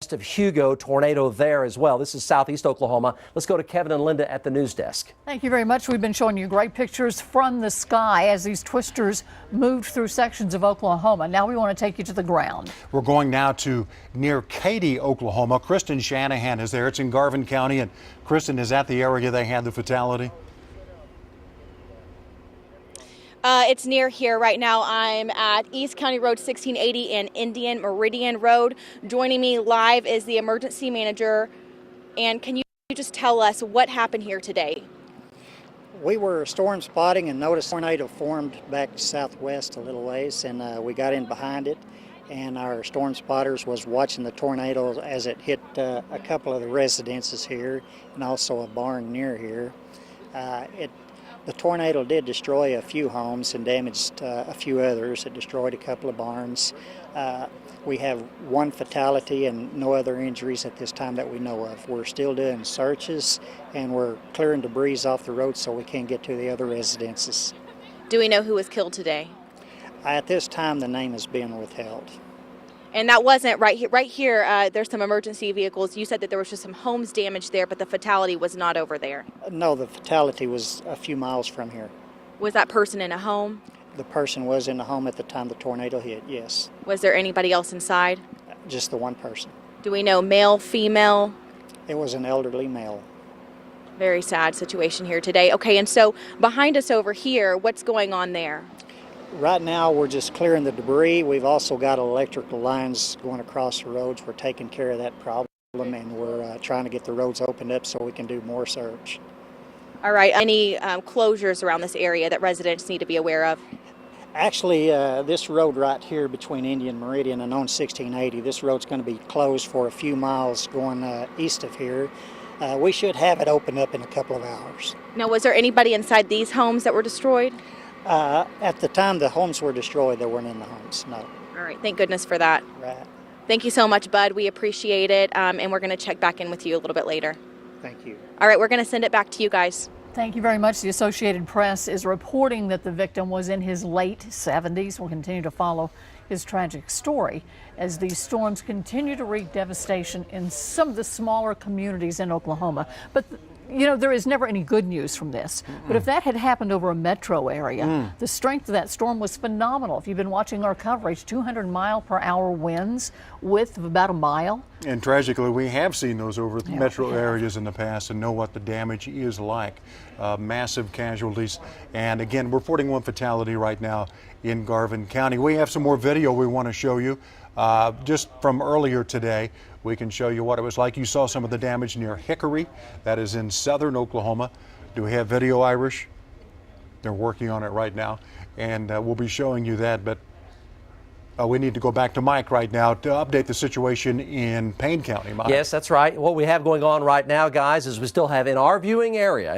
southwest of Hugo, tornado there as well. This is southeast Oklahoma. Let's go to Kevin and Linda at the news desk. Thank you very much. We've been showing you great pictures from the sky as these twisters moved through sections of Oklahoma. Now we want to take you to the ground. We're going now to near Katy, Oklahoma. Kristen Shanahan is there. It's in Garvin County. And Kristen, is that the area they had the fatality? It's near here right now. I'm at East County Road 1680 and Indian Meridian Road. Joining me live is the emergency manager. And can you just tell us what happened here today? We were storm spotting and noticed a tornado formed back southwest a little ways, and we got in behind it. And our storm spotters was watching the tornado as it hit a couple of the residences here and also a barn near here. The tornado did destroy a few homes and damaged a few others. It destroyed a couple of barns. We have one fatality and no other injuries at this time that we know of. We're still doing searches and we're clearing debris off the road so we can get to the other residences. Do we know who was killed today? At this time, the name is being withheld. And that wasn't right here. Right here, there's some emergency vehicles. You said that there was just some homes damaged there, but the fatality was not over there. No, the fatality was a few miles from here. Was that person in a home? The person was in the home at the time the tornado hit, yes. Was there anybody else inside? Just the one person. Do we know male, female? It was an elderly male. Very sad situation here today. Okay, and so behind us over here, what's going on there? Right now, we're just clearing the debris. We've also got electrical lines going across the roads. We're taking care of that problem, and we're trying to get the roads opened up so we can do more search. All right. Any closures around this area that residents need to be aware of? Actually, this road right here between Indian Meridian and on 1680, this road's going to be closed for a few miles going east of here. We should have it open up in a couple of hours. Now, was there anybody inside these homes that were destroyed? At the time the homes were destroyed, they weren't in the homes, no. All right, thank goodness for that. Right. Thank you so much, Bud. We appreciate it, and we're going to check back in with you a little bit later. Thank you. All right, we're going to send it back to you guys. Thank you very much. The Associated Press is reporting that the victim was in his late 70s. We'll continue to follow his tragic story as these storms continue to wreak devastation in some of the smaller communities in Oklahoma. But you know, there is never any good news from this. But if that had happened over a metro area, the strength of that storm was phenomenal. If you've been watching our coverage, 200-mile-per-hour winds with about a mile. And tragically, we have seen those over the metro areas in the past and know what the damage is like. Massive casualties. And again, we're reporting one fatality right now in Garvin County. We have some more video we want to show you. Just from earlier today, we can show you what it was like. You saw some of the damage near Hickory. That is in southern Oklahoma. Do we have video, Irish? They're working on it right now. And we'll be showing you that. But we need to go back to Mike right now to update the situation in Payne County. Mike. Yes, that's right. What we have going on right now, guys, is we still have in our viewing area,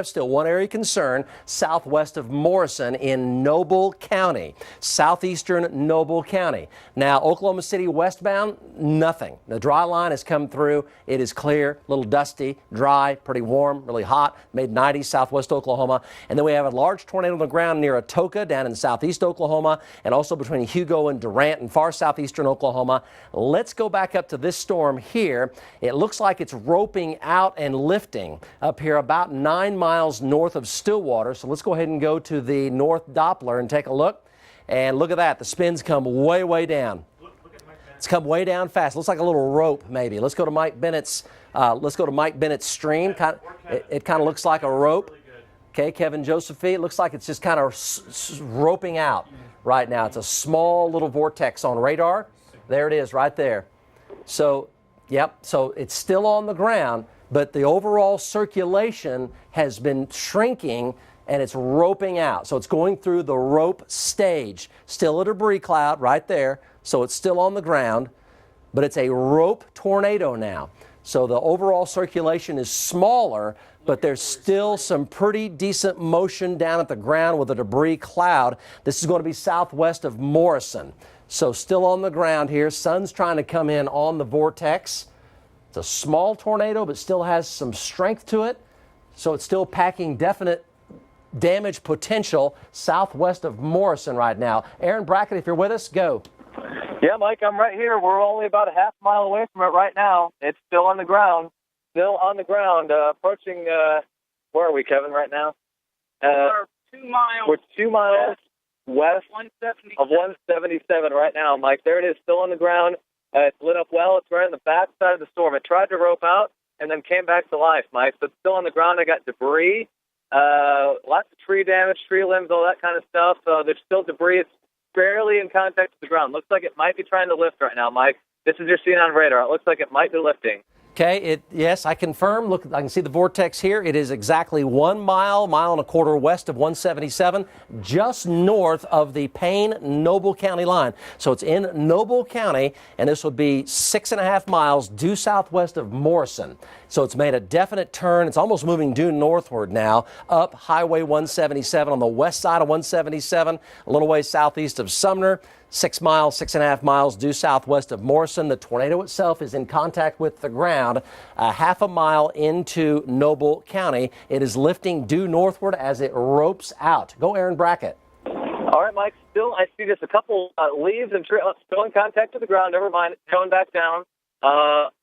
still one area of concern, southwest of Morrison in Noble County, southeastern Noble County. Now, Oklahoma City westbound, nothing. The dry line has come through. It is clear, a little dusty, dry, pretty warm, really hot, mid-90s, southwest Oklahoma. And then we have a large tornado on the ground near Atoka down in southeast Oklahoma and also between Hugo and Durant in far southeastern Oklahoma. Let's go back up to this storm here. It looks like it's roping out and lifting up here about 9 miles north of Stillwater. So let's go ahead and go to the North Doppler and take a look. And look at that. The spins come way, way down. It's come way down fast. Looks like a little rope maybe. Let's go to Mike Bennett's. Stream. It kind of looks like a rope. Okay, Kevin Josephy. It looks like it's just kind of roping out. Right now, it's a small little vortex on radar. There it is right there. So, yep, so it's still on the ground, but the overall circulation has been shrinking and it's roping out. So it's going through the rope stage. Still a debris cloud right there, so it's still on the ground, but it's a rope tornado now. So the overall circulation is smaller, but there's still some pretty decent motion down at the ground with a debris cloud. This is going to be southwest of Morrison. So still on the ground here. Sun's trying to come in on the vortex. It's a small tornado, but still has some strength to it. So it's still packing definite damage potential southwest of Morrison right now. Aaron Brackett, if you're with us, go. Yeah, Mike, I'm right here. We're only about a half mile away from it right now. It's still on the ground. Approaching, where are we, Kevin, right now? We're 2 miles. We're 2 miles west of 177 right now, Mike. There it is, still on the ground. It's lit up well. It's right on the back side of the storm. It tried to rope out and then came back to life, Mike. So it's still on the ground. I got debris, lots of tree damage, tree limbs, all that kind of stuff. There's still debris. It's barely in contact with the ground. Looks like it might be trying to lift right now, Mike. This is your scene on radar. It looks like it might be lifting. Okay, yes, I confirm. Look, I can see the vortex here. It is exactly 1 mile, mile and a quarter west of 177, just north of the Payne-Noble County line. So it's in Noble County, and this would be 6.5 miles due southwest of Morrison. So it's made a definite turn. It's almost moving due northward now, up Highway 177 on the west side of 177, a little ways southeast of Sumner. 6 miles, 6.5 miles due southwest of Morrison. The tornado itself is in contact with the ground a half a mile into Noble County. It is lifting due northward as it ropes out. Go, Aaron Brackett. All right, Mike. Still, I see just a couple leaves and trees still in contact with the ground. Never mind. It's going back down.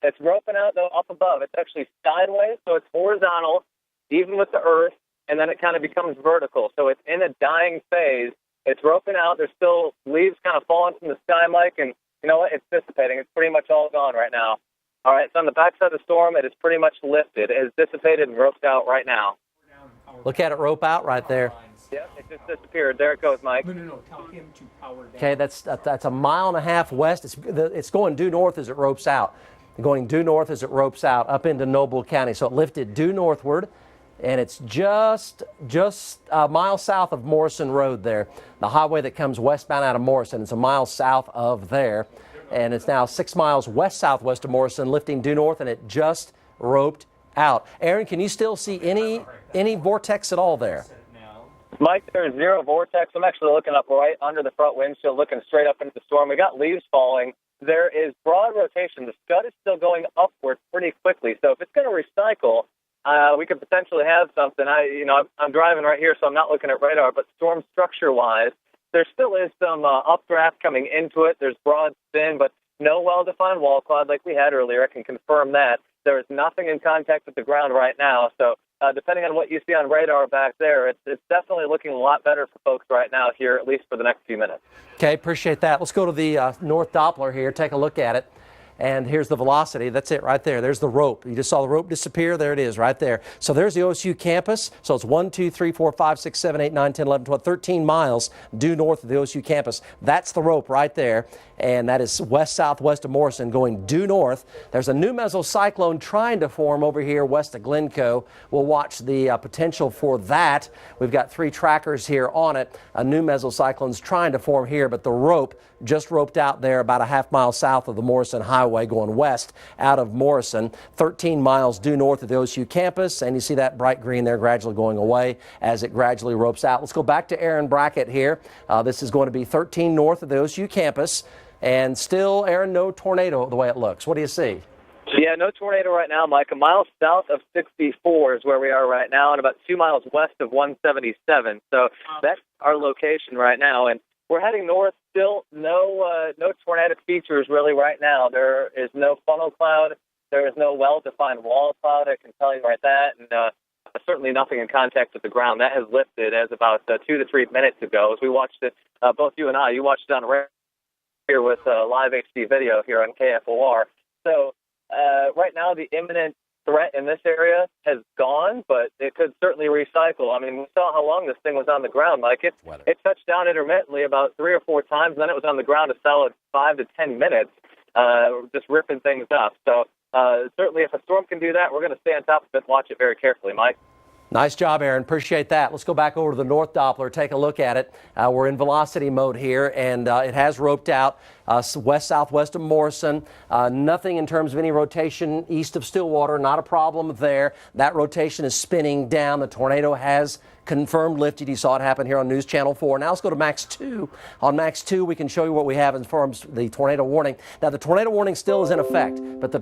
It's roping out, though, up above. It's actually sideways, so it's horizontal, even with the earth, and then it kind of becomes vertical. So it's in a dying phase. It's roping out. There's still leaves kind of falling from the sky, Mike, and you know what? It's dissipating. It's pretty much all gone right now. All right, it's on the backside of the storm. It is pretty much lifted. It is dissipated and roped out right now. Look at it rope out right there. Yep, it just disappeared. There it goes, Mike. No. Tell him to power down. Okay, that's a mile and a half west. It's going due north as it ropes out. Going due north as it ropes out up into Noble County. So it lifted due northward. And it's just a mile south of Morrison Road there, the highway that comes westbound out of Morrison. It's a mile south of there, and it's now 6 miles west-southwest of Morrison, lifting due north, and it just roped out. Aaron, can you still see any vortex at all there? Mike, there is zero vortex. I'm actually looking up right under the front windshield, looking straight up into the storm. We got leaves falling. There is broad rotation. The scud is still going upward pretty quickly, so if it's going to recycle, we could potentially have something. I'm driving right here, so I'm not looking at radar, but storm structure-wise, there still is some updraft coming into it. There's broad spin, but no well-defined wall cloud like we had earlier. I can confirm that. There is nothing in contact with the ground right now, so depending on what you see on radar back there, it's definitely looking a lot better for folks right now here, at least for the next few minutes. Okay, appreciate that. Let's go to the North Doppler here, take a look at it. And here's the velocity. That's it right there. There's the rope. You just saw the rope disappear. There it is right there. So there's the OSU campus. So it's 1, 2, 3, 4, 5, 6, 7, 8, 9, 10, 11, 12, 13 miles due north of the OSU campus. That's the rope right there. And that is west-southwest of Morrison going due north. There's a new mesocyclone trying to form over here west of Glencoe. We'll watch the potential for that. We've got 3 trackers here on it. A new mesocyclone's trying to form here, but the rope just roped out there about a half mile south of the Morrison Highway going west out of Morrison, 13 miles due north of the OSU campus. And you see that bright green there gradually going away as it gradually ropes out. Let's go back to Aaron Brackett here. This is going to be 13 north of the OSU campus. And still, Aaron, no tornado the way it looks. What do you see? Yeah, no tornado right now, Mike. A mile south of 64 is where we are right now, and about 2 miles west of 177. So that's our location right now. And we're heading north. Still no tornadic features really right now. There is no funnel cloud. There is no well-defined wall cloud. I can tell you right that. And certainly nothing in contact with the ground. That has lifted as about 2 to 3 minutes ago. As we watched it, both you and I, you watched it on here with live HD video here on KFOR. So right now the imminent threat in this area has gone, but it could certainly recycle. I mean, we saw how long this thing was on the ground, Mike. It touched down intermittently about 3 or 4 times, and then it was on the ground a solid 5 to 10 minutes, just ripping things up. So certainly if a storm can do that, we're going to stay on top of it and watch it very carefully, Mike. Nice job, Aaron. Appreciate that. Let's go back over to the North Doppler, take a look at it. We're in velocity mode here, and it has roped out west-southwest of Morrison. Nothing in terms of any rotation east of Stillwater, not a problem there. That rotation is spinning down. The tornado has confirmed lifted. You saw it happen here on News Channel 4. Now let's go to Max 2. On Max 2, we can show you what we have as far as the tornado warning. Now, the tornado warning still is in effect, but the